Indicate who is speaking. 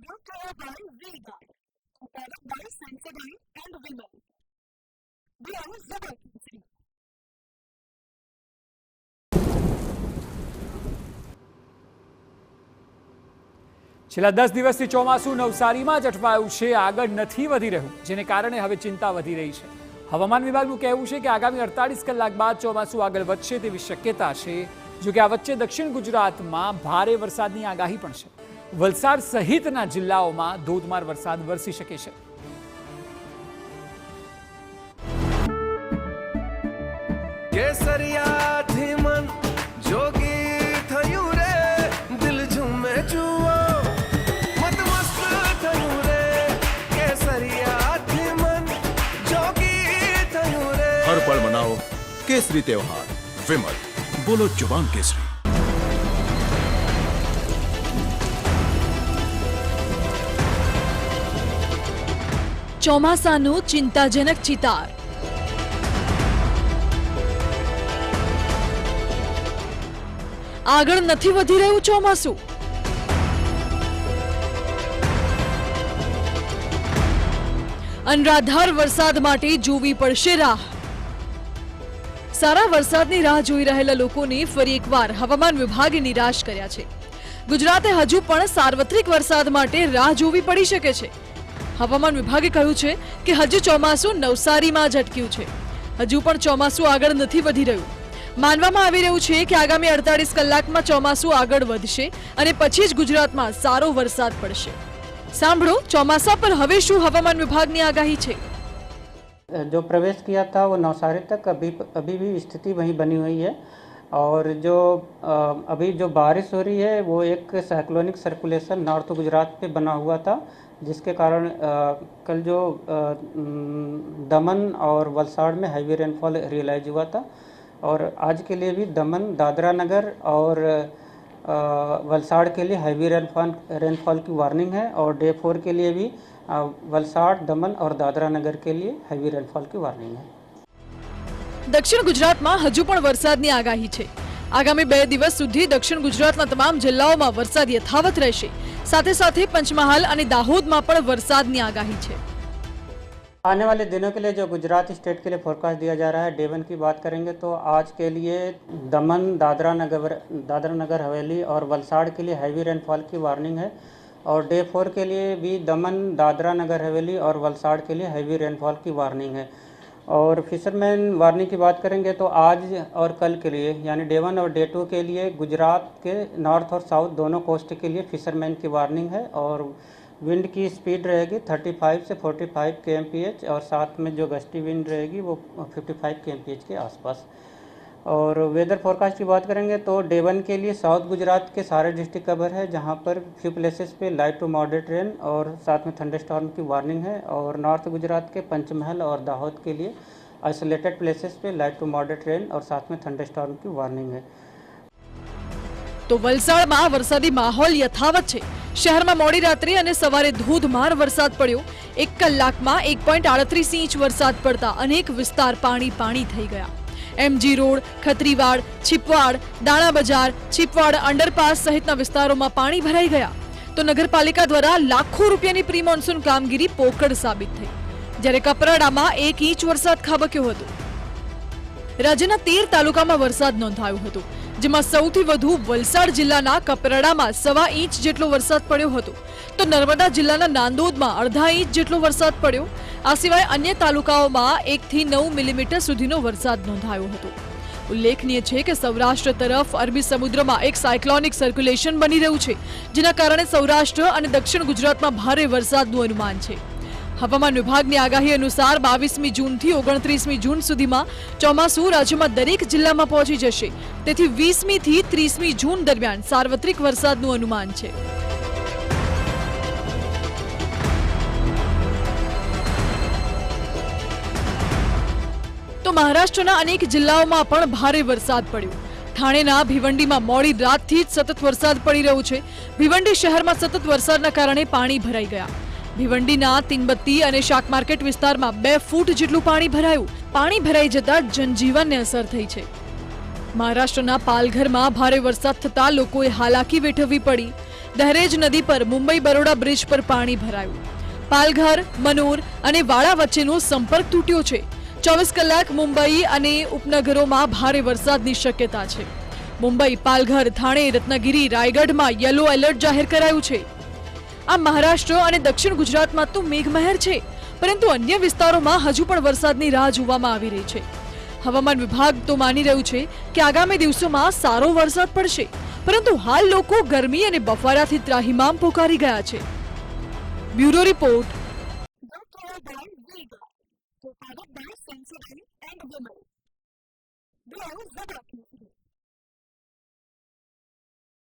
Speaker 1: brought to you by Vega, a product by Sensodyne and Vimal. We are Zubal.
Speaker 2: છેલ્લા 10 દિવસથી ચોમાસું નવસારીમાં જ અટવાયું છે, આગળ નથી વધી રહ્યું, જેને કારણે હવે ચિંતા વધી રહી છે. હવામાન વિભાગનું કહેવું છે કે આગામી 48 કલાક બાદ ચોમાસું આગળ વધશે તેવી શક્યતા છે. જો કે આ વચ્ચે દક્ષિણ ગુજરાતમાં ભારે વરસાદની આગાહી પણ છે. વલસાડ સહિતના જિલ્લાઓમાં ધોધમાર વરસાદ વરસી શકે છે.
Speaker 3: કેસરિયાથી મન જોગી થયું રે, દિલ ઝૂમે જુઓ મત મસ્ત થયું રે. કેસરિયાથી મન જોગી થયું રે.
Speaker 4: હર પળ મનાવો કેસરી त्योहार. વિમલ, બોલો જુબાન કેસરી.
Speaker 5: ચોમાસાનું ચિંતાજનક ચિતાર. આગળ નથી વધી રહ્યું ચોમાસું. અનરાધાર વરસાદ માટે જોવી પડશે રાહ. સારા વરસાદની રાહ જોઈ રહેલા લોકોને ફરી એકવાર હવામાન વિભાગે નિરાશ કર્યા છે. ગુજરાતે હજુ પણ સાર્વત્રિક વરસાદ માટે રાહ જોવી પડી શકે છે. હવામાન વિભાગે કહ્યું છે કે હજુ ચોમાસું નવસારીમાં જ અટક્યું છે. હજુ પણ ચોમાસું આગળ નથી વધી રહ્યું. માનવામાં આવી રહ્યું છે કે આગામી 48 કલાકમાં ચોમાસું આગળ વધશે અને પછી જ ગુજરાતમાં સારો વરસાદ પડશે. સાંભળો ચોમાસા પર હવે શું હવામાન વિભાગની આગાહી છે.
Speaker 6: जो प्रवेश किया था वो नवसारी तक अभी भी स्थिति वहीं बनी हुई है और जो अभी जो बारिश हो रही है वो एक साइक्लोनिक सर्कुलेशन नॉर्थ गुजरात पे बना हुआ था, जिसके कारण कल जो दमन और वलसाड़ में हैवी रेनफॉल रियलाइज हुआ था और आज के लिए भी दमन, दादरा नगर और वलसाड़ के लिए हैवी रेनफॉल की वार्निंग है और डे 4 के लिए भी वलसाड़, दमन और दादरा नगर के लिए हैवी रेनफॉल की वार्निंग है.
Speaker 5: દક્ષિણ ગુજરાતમાં હજુ પણ વરસાદની આગાહી છે. આગામી 2 દિવસ સુધી દક્ષિણ ગુજરાતના તમામ જિલ્લાઓમાં વરસાદ યથાવત રહેશે. સાથે સાથે પંચમહાલ અને દાહોદમાં પણ વરસાદની આગાહી છે.
Speaker 6: आने वाले दिनों के लिए जो गुजरात स्टेट के लिए फोरकास्ट दिया जा रहा है, डे 1 की बात करेंगे तो आज के लिए दमन, दादरा नगर हवेली और वलसाड़ के लिए हैवी रेनफॉल की वार्निंग है और डे 4 के लिए भी दमन, दादरा नगर हवेली और वलसाड़ के लिए हैवी रेनफॉल की वार्निंग है. और फिशरमैन वार्निंग की बात करेंगे तो आज और कल के लिए यानी डे 1 और डे 2 के लिए गुजरात के नॉर्थ और साउथ दोनों कोस्ट के लिए फिशरमैन की वार्निंग है और विंड की स्पीड रहेगी 35 से 45 kmph और साथ में जो गस्टी विंड रहेगी वो 55 kmph के आसपास. और वेदर फोरकास्ट की बात करेंगे तो डे 1 के लिए साउथ गुजरात के सारे डिस्ट्रिक्ट कवर है, जहां पर फ्यू प्लेसेस पे लाइट टू मॉडरेट रेन और साथ में थंडरस्टॉर्म की वार्निंग है. और नॉर्थ गुजरात के पंचमहल और दाहोद के लिए आइसोलेटेड प्लेसेस पे लाइट टू मॉडरेट रेन और साथ में थंडरस्टॉर्म की वार्निंग है.
Speaker 5: તો વલસાડમાં વરસાદી માહોલ યથાવત છે. શહેરમાં મોડી રાત્રે અને સવારે ધોધમાર વરસાદ પડ્યો. 1 કલાકમાં 1.38 ઇંચ વરસાદ પડતા અનેક વિસ્તાર પાણી પાણી થઈ ગયા. MG રોડ, ખત્રીવાડ, છીપવાડ, દાણા બજાર, છીપવાડ અંડરપાસ સહિતના વિસ્તારોમાં પાણી ભરાઈ ગયા. તો નગરપાલિકા દ્વારા લાખો રૂપિયાની પ્રી મોન્સૂન કામગીરી પોકળ સાબિત થઈ. જ્યારે કપરાડામાં 1 ઇંચ વરસાદ ખાબક્યો હતો. રાજ્યના 13 તાલુકામાં વરસાદ નોંધાયો હતો, જેમાં સૌથી વધુ વલસાડ જિલ્લાના કપરાડામાં 1.25 ઇંચ જેટલો વરસાદ પડ્યો હતો. તો નર્મદા જિલ્લાના નાંદોદમાં 0.5 ઇંચ જેટલો વરસાદ પડ્યો. આ સિવાય અન્ય તાલુકાઓમાં 1 થી 9 મિલીમીટર સુધીનો વરસાદ નોંધાયો હતો. ઉલ્લેખનીય છે કે સૌરાષ્ટ્ર તરફ અરબી સમુદ્રમાં એક સાયક્લોનિક સર્ક્યુલેશન બની રહ્યું છે, જેના કારણે સૌરાષ્ટ્ર અને દક્ષિણ ગુજરાતમાં ભારે વરસાદનું અનુમાન છે. હવામાન વિભાગની આગાહી અનુસાર 22મી જૂનથી 29મી જૂન સુધીમાં ચોમાસું રાજ્યમાં દરેક જિલ્લામાં પહોંચી જશે. તેથી 20મી થી 30મી જૂન દરમિયાન સાર્વત્રિક વરસાદનું અનુમાન છે. તો મહારાષ્ટ્રના અનેક જિલ્લાઓમાં પણ ભારે વરસાદ પડ્યો. થાણેના ભિવંડીમાં મોડી રાતથી જ સતત વરસાદ પડી રહ્યો છે. ભિવંડી શહેરમાં સતત વરસાદના કારણે પાણી ભરાઈ ગયા. ભિવંડીના તીનબત્તી અને શાક માર્કેટ વિસ્તારમાં 2 ફૂટ જેટલું પાણી ભરાયું. પાણી ભરાઈ જતા જનજીવનને અસર થઈ છે. મહારાષ્ટ્રના પાલઘરમાં ભારે વરસાદ થતા લોકોએ હાલાકી વેઠવવી પડી. દહેરેજ નદી પર મુંબઈ બરોડા બ્રિજ પર પાણી ભરાયું. પાલઘર, મનોર અને વાળા વચ્ચેનો સંપર્ક તૂટ્યો છે. 24 કલાક મુંબઈ અને ઉપનગરોમાં ભારે વરસાદની શક્યતા છે. મુંબઈ, પાલઘર, થાણે, રત્નાગીરી, રાયગઢમાં યલો એલર્ટ જાહેર કરાયું છે. આ મહારાષ્ટ્ર અને દક્ષિણ ગુજરાતમાં તો મેઘમહેર છે, પરંતુ અન્ય વિસ્તારોમાં હજુ પણ વરસાદની રાહ જોવામાં આવી રહી છે. હવામાન વિભાગ તો માની રહ્યું છે કે આગામી દિવસોમાં સારો વરસાદ પડશે, પરંતુ હાલ લોકો ગરમી અને બફારાથી ત્રાહિમામ પોકારી ગયા છે. Bureau report.
Speaker 1: Brought to you by Vega, provided by Sensodyne and Vimal. Browse the document.